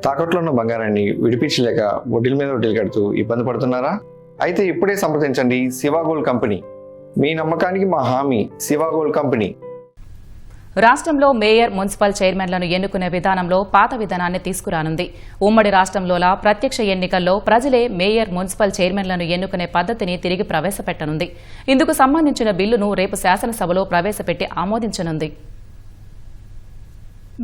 తాకట్లో ఉన్న బంగారాన్ని విడిపించలేక వడ్డీల మీద వడ్డీలు కడుతూ ఇబ్బంది పడుతున్నారా? అయితే ఇప్పుడే సంప్రదించండి శివ గోల్డ్ కంపెనీ. మీ నమ్మకానికి మా హామీ శివ గోల్డ్ కంపెనీ. రాష్ట్రంలో మేయర్, మున్సిపల్ చైర్మన్లను ఎన్నుకునే విధానంలో పాత విధానాన్ని తీసుకురానుంది. ఉమ్మడి రాష్ట్రంలోలా ప్రత్యక్ష ఎన్నికల్లో ప్రజలే మేయర్, మున్సిపల్ చైర్మన్లను ఎన్నుకునే పద్ధతిని తిరిగి ప్రవేశపెట్టనుంది. ఇందుకు సంబంధించిన బిల్లును రేపు శాసనసభలో ప్రవేశపెట్టి ఆమోదించనుంది.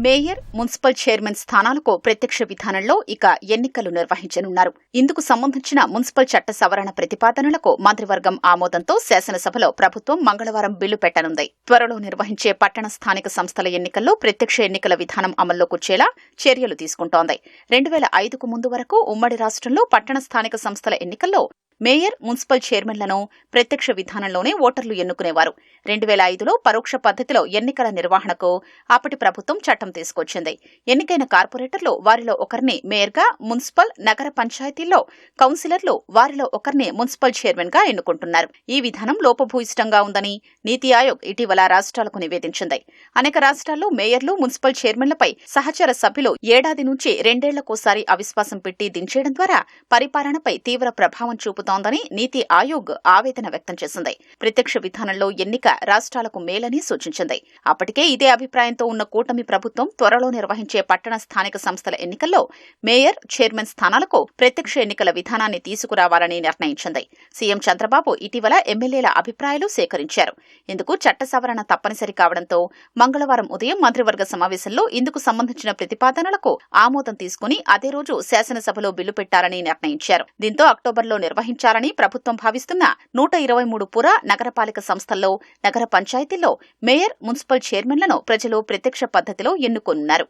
మేయర్, మున్సిపల్ చైర్మన్ స్థానాలకు ప్రత్యక్ష విధానంలో ఇక ఎన్నికలు నిర్వహించనున్నారు. ఇందుకు సంబంధించిన మున్సిపల్ చట్ట సవరణ ప్రతిపాదనలకు మంత్రివర్గం ఆమోదంతో శాసనసభలో ప్రభుత్వం మంగళవారం బిల్లు పెట్టనుంది. త్వరలో నిర్వహించే పట్టణ స్థానిక సంస్థల ఎన్నికల్లో ప్రత్యక్ష ఎన్నికల విధానం అమల్లోకి వచ్చేలా చర్యలు తీసుకుంటోంది. 2005కు ముందు వరకు ఉమ్మడి రాష్ట్రంలో పట్టణ స్థానిక సంస్థల ఎన్నికల్లో మేయర్, మున్సిపల్ చైర్మన్లను ప్రత్యక్ష విధానంలోనే ఓటర్లు ఎన్నుకునేవారు. 2005లో పరోక్ష పద్ధతిలో ఎన్నికల నిర్వహణకు అప్పటి ప్రభుత్వం చట్టం తీసుకొచ్చింది. ఎన్నికైన కార్పొరేటర్లు వారిలో ఒకరిని మేయర్గా, మున్సిపల్, నగర పంచాయతీల్లో కౌన్సిలర్లు వారిలో ఒకరిని మున్సిపల్ చైర్మన్గా ఎన్నుకుంటున్నారు. ఈ విధానం లోపభూయిష్టంగా ఉందని నీతి ఆయోగ్ ఇటీవల రాష్ట్రాలకు నివేదించింది. అనేక రాష్ట్రాల్లో మేయర్లు, మున్సిపల్ చైర్మన్లపై సహచర సభ్యులు ఏడాది నుంచి 2 ఏళ్లకోసారి అవిశ్వాసం పెట్టి దించేయడం ద్వారా పరిపాలనపై తీవ్ర ప్రభావం చూపుతోందని నీతి ఆయోగ్ ఆవేదన వ్యక్తం చేసింది. ప్రత్యక్ష విధానంలో ఎన్నిక రాష్ట్రాలకు మేలని సూచించింది. అప్పటికే ఇదే అభిప్రాయంతో ఉన్న కూటమి ప్రభుత్వం త్వరలో నిర్వహించే పట్టణ స్థానిక సంస్థల ఎన్నికల్లో మేయర్, చైర్మన్ స్థానాలకు ప్రత్యక్ష ఎన్నికల విధానాన్ని తీసుకురావాలని నిర్ణయించింది. సీఎం చంద్రబాబు ఇటీవల ఎమ్మెల్యేల అభిప్రాయాలు సేకరించారు. ఇందుకు చట్ట సవరణ తప్పనిసరి కావడంతో మంగళవారం ఉదయం మంత్రివర్గ సమావేశంలో ఇందుకు సంబంధించిన ప్రతిపాదనలకు ఆమోదం తీసుకుని అదే రోజు శాసనసభలో బిల్లు పెట్టాలని నిర్ణయించారు. దీంతో అక్టోబర్లో నిర్వహించాలని ప్రభుత్వం భావిస్తున్న 123 పుర, నగరపాలిక సంస్థల్లో, నగర పంచాయతీల్లో మేయర్, మున్సిపల్ చైర్మన్లను ప్రజలు ప్రత్యక్ష పద్ధతిలో ఎన్నుకోనున్నారు.